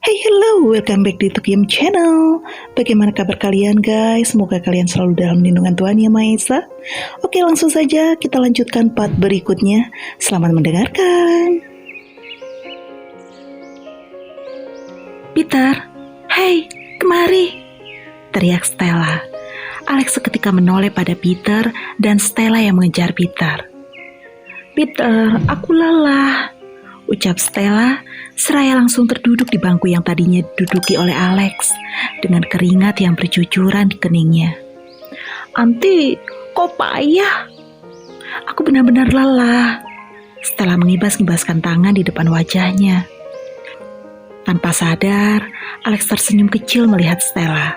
Hey hello, welcome back di Tukiem Channel. Bagaimana kabar kalian guys? Semoga kalian selalu dalam lindungan Tuhan Yang Maha Esa. Oke, langsung saja kita lanjutkan part berikutnya. Selamat mendengarkan. Peter, hey, kemari, teriak Stella. Alex seketika menoleh pada Peter dan Stella yang mengejar Peter. Peter, aku lelah, ucap Stella seraya langsung terduduk di bangku yang tadinya diduduki oleh Alex dengan keringat yang bercucuran di keningnya. Anti, kok payah? Aku benar-benar lelah. Stella mengibas-ngibaskan tangan di depan wajahnya. Tanpa sadar, Alex tersenyum kecil melihat Stella.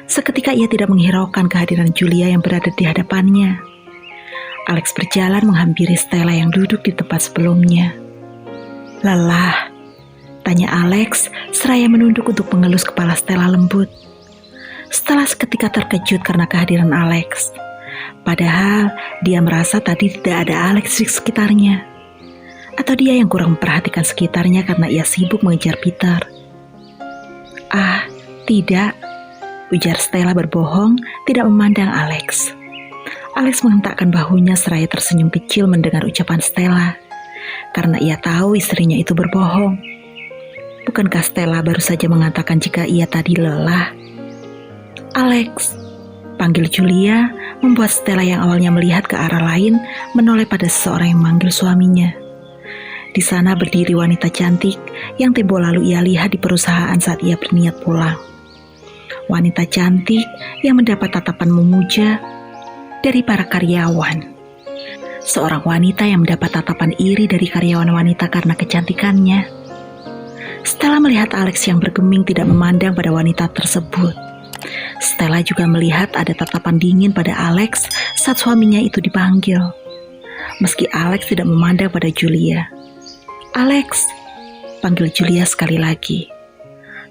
Seketika ia tidak menghiraukan kehadiran Julia yang berada di hadapannya. Alex berjalan menghampiri Stella yang duduk di tempat sebelumnya. Lelah, tanya Alex seraya menunduk untuk mengelus kepala Stella lembut. Stella seketika terkejut karena kehadiran Alex. Padahal dia merasa tadi tidak ada Alex di sekitarnya. Atau dia yang kurang memperhatikan sekitarnya karena ia sibuk mengejar Peter. Ah, tidak, ujar Stella berbohong tidak memandang Alex. Alex menghentakkan bahunya seraya tersenyum kecil mendengar ucapan Stella. Karena ia tahu istrinya itu berbohong. Bukankah Stella baru saja mengatakan jika ia tadi lelah? Alex, panggil Julia, membuat Stella yang awalnya melihat ke arah lain menoleh pada seseorang yang memanggil suaminya. Di sana berdiri wanita cantik yang tempo lalu ia lihat di perusahaan saat ia berniat pulang. Wanita cantik yang mendapat tatapan memuja dari para karyawan. Seorang wanita yang mendapat tatapan iri dari karyawan wanita karena kecantikannya. Stella melihat Alex yang bergeming tidak memandang pada wanita tersebut. Stella juga melihat ada tatapan dingin pada Alex saat suaminya itu dipanggil. Meski Alex tidak memandang pada Julia. Alex, panggil Julia sekali lagi.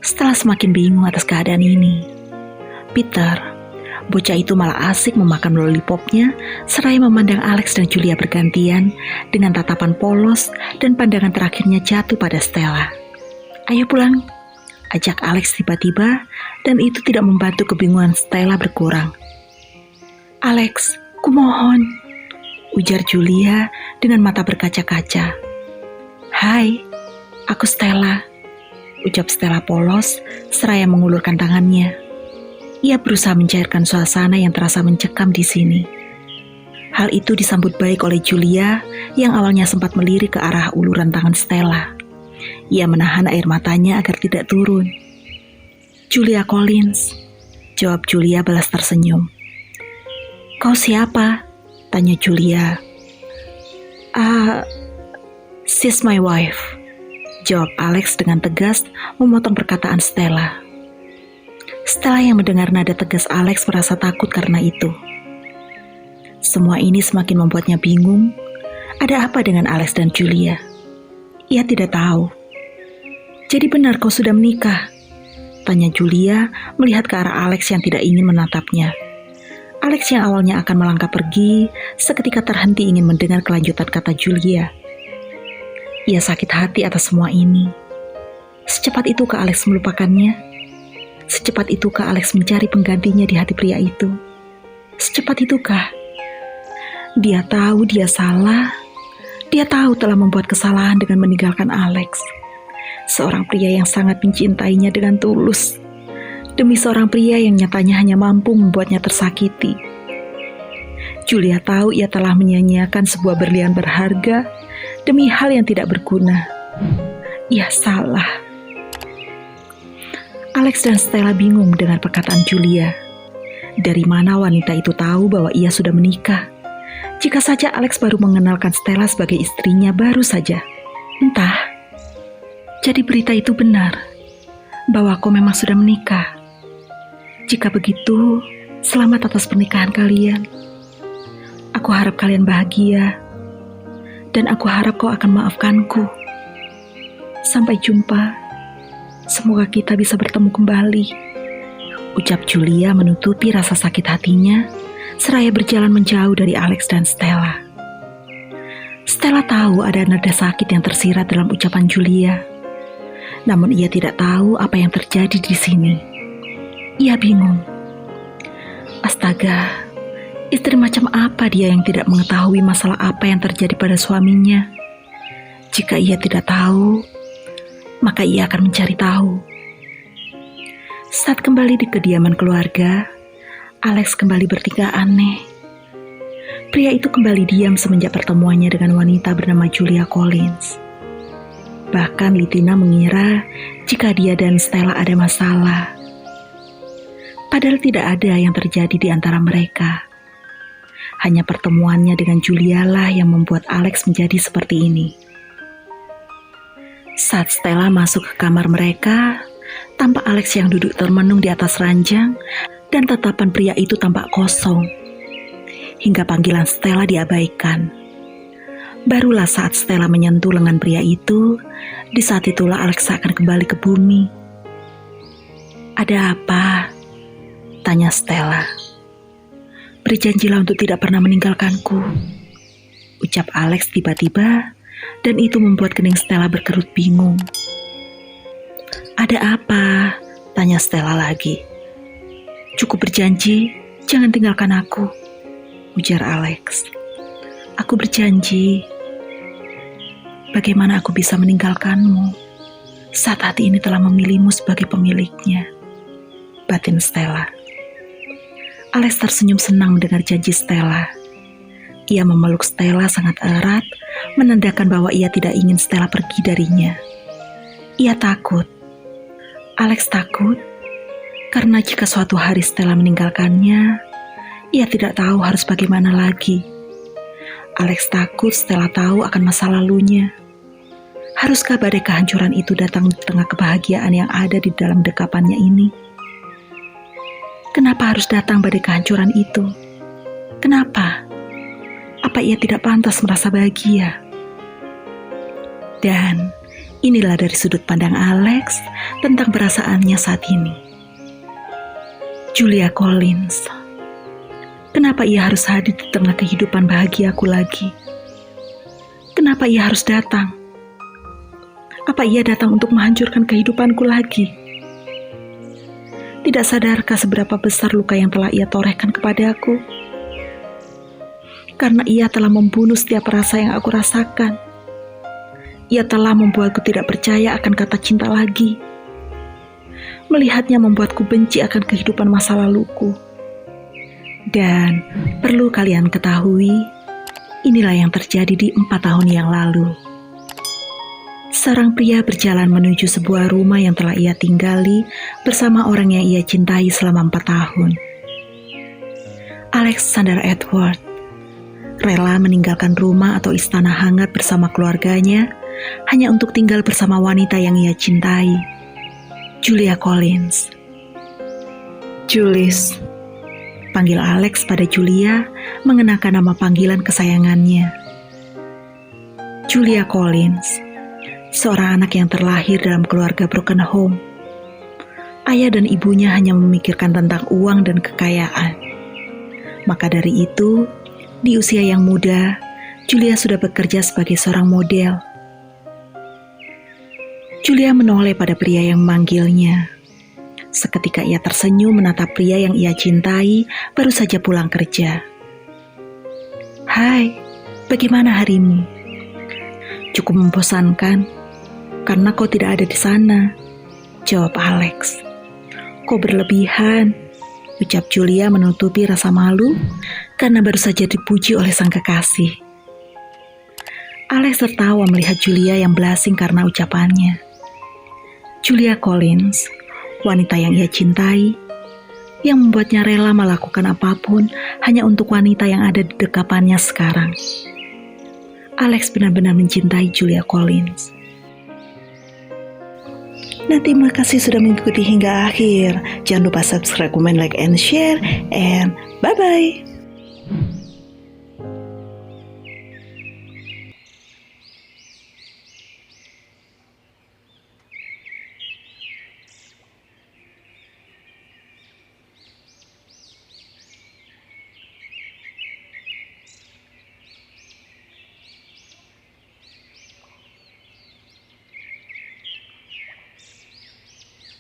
Stella semakin bingung atas keadaan ini. Peter, bocah itu malah asik memakan lollipopnya seraya memandang Alex dan Julia bergantian dengan tatapan polos dan pandangan terakhirnya jatuh pada Stella. Ayo pulang, ajak Alex tiba-tiba dan itu tidak membantu kebingungan Stella berkurang. Alex, kumohon, ujar Julia dengan mata berkaca-kaca. Hai, aku Stella, ucap Stella polos seraya mengulurkan tangannya. Ia berusaha mencairkan suasana yang terasa mencekam di sini. Hal itu disambut baik oleh Julia yang awalnya sempat melirik ke arah uluran tangan Stella. Ia menahan air matanya agar tidak turun. Julia Collins, jawab Julia balas tersenyum. Kau siapa? Tanya Julia. She's my wife, jawab Alex dengan tegas memotong perkataan Stella. Stella yang mendengar nada tegas Alex merasa takut karena itu. Semua ini semakin membuatnya bingung. Ada apa dengan Alex dan Julia? Ia tidak tahu. Jadi benar kau sudah menikah? Tanya Julia melihat ke arah Alex yang tidak ingin menatapnya. Alex yang awalnya akan melangkah pergi, seketika terhenti ingin mendengar kelanjutan kata Julia. Ia sakit hati atas semua ini. Secepat itukah Alex melupakannya? Secepat itukah Alex mencari penggantinya di hati pria itu? Secepat itukah? Dia tahu dia salah. Dia tahu telah membuat kesalahan dengan meninggalkan Alex. Seorang pria yang sangat mencintainya dengan tulus. Demi seorang pria yang nyatanya hanya mampu membuatnya tersakiti. Julia tahu ia telah menyia-nyiakan sebuah berlian berharga demi hal yang tidak berguna. Ia salah. Alex dan Stella bingung mendengar perkataan Julia. Dari mana wanita itu tahu bahwa ia sudah menikah? Jika saja Alex baru mengenalkan Stella sebagai istrinya baru saja. Entah. Jadi berita itu benar, bahwa kau memang sudah menikah. Jika begitu, selamat atas pernikahan kalian. Aku harap kalian bahagia. Dan aku harap kau akan maafkanku. Sampai jumpa. Semoga kita bisa bertemu kembali, ucap Julia menutupi rasa sakit hatinya, seraya berjalan menjauh dari Alex dan Stella. Stella tahu ada nada sakit yang tersirat dalam ucapan Julia. Namun ia tidak tahu apa yang terjadi di sini. Ia bingung. Astaga, istri macam apa dia yang tidak mengetahui masalah apa yang terjadi pada suaminya? Jika ia tidak tahu, maka ia akan mencari tahu. Saat kembali di kediaman keluarga, Alex kembali bertingkah aneh. Pria itu kembali diam semenjak pertemuannya dengan wanita bernama Julia Collins. Bahkan Litina mengira jika dia dan Stella ada masalah. Padahal tidak ada yang terjadi di antara mereka. Hanya pertemuannya dengan Julia lah yang membuat Alex menjadi seperti ini. Saat Stella masuk ke kamar mereka, tampak Alex yang duduk termenung di atas ranjang dan tatapan pria itu tampak kosong. Hingga panggilan Stella diabaikan. Barulah saat Stella menyentuh lengan pria itu, di saat itulah Alex akan kembali ke bumi. "Ada apa?" tanya Stella. "Berjanjilah untuk tidak pernah meninggalkanku," ucap Alex tiba-tiba, dan itu membuat kening Stella berkerut bingung. "Ada apa?" tanya Stella lagi. "Cukup berjanji, jangan tinggalkan aku," ujar Alex. "Aku berjanji." "Bagaimana aku bisa meninggalkanmu saat hati ini telah memilihmu sebagai pemiliknya?" batin Stella. Alex tersenyum senang mendengar janji Stella. Ia memeluk Stella sangat erat, menandakan bahwa ia tidak ingin Stella pergi darinya. Ia takut. Alex takut karena jika suatu hari Stella meninggalkannya, ia tidak tahu harus bagaimana lagi. Alex takut Stella tahu akan masa lalunya. Haruskah badai kehancuran itu datang di tengah kebahagiaan yang ada di dalam dekapannya ini? Kenapa harus datang badai kehancuran itu? Kenapa? Apa ia tidak pantas merasa bahagia? Dan inilah dari sudut pandang Alex tentang perasaannya saat ini. Julia Collins. Kenapa ia harus hadir di tengah kehidupan bahagiaku lagi? Kenapa ia harus datang? Apa ia datang untuk menghancurkan kehidupanku lagi? Tidak sadarkah seberapa besar luka yang telah ia torehkan kepadaku? Karena ia telah membunuh setiap rasa yang aku rasakan. Ia telah membuatku tidak percaya akan kata cinta lagi. Melihatnya membuatku benci akan kehidupan masa laluku. Dan perlu kalian ketahui, inilah yang terjadi di 4 tahun yang lalu. Seorang pria berjalan menuju sebuah rumah yang telah ia tinggali bersama orang yang ia cintai selama 4 tahun. Alexander Edward rela meninggalkan rumah atau istana hangat bersama keluarganya hanya untuk tinggal bersama wanita yang ia cintai, Julia Collins. "Julis," panggil Alex pada Julia mengenakan nama panggilan kesayangannya. Julia Collins, seorang anak yang terlahir dalam keluarga broken home. Ayah dan ibunya hanya memikirkan tentang uang dan kekayaan. Maka dari itu, di usia yang muda, Julia sudah bekerja sebagai seorang model. Julia menoleh pada pria yang memanggilnya. Seketika ia tersenyum menatap pria yang ia cintai baru saja pulang kerja. "Hai, bagaimana harimu?" "Cukup membosankan, karena kau tidak ada di sana," jawab Alex. "Kau berlebihan," ucap Julia menutupi rasa malu karena baru saja dipuji oleh sang kekasih. Alex tertawa melihat Julia yang blasing karena ucapannya. Julia Collins, wanita yang ia cintai, yang membuatnya rela melakukan apapun hanya untuk wanita yang ada di dekapannya sekarang. Alex benar-benar mencintai Julia Collins. Nah, terima kasih sudah mengikuti hingga akhir. Jangan lupa subscribe, comment, like, and share. And bye-bye.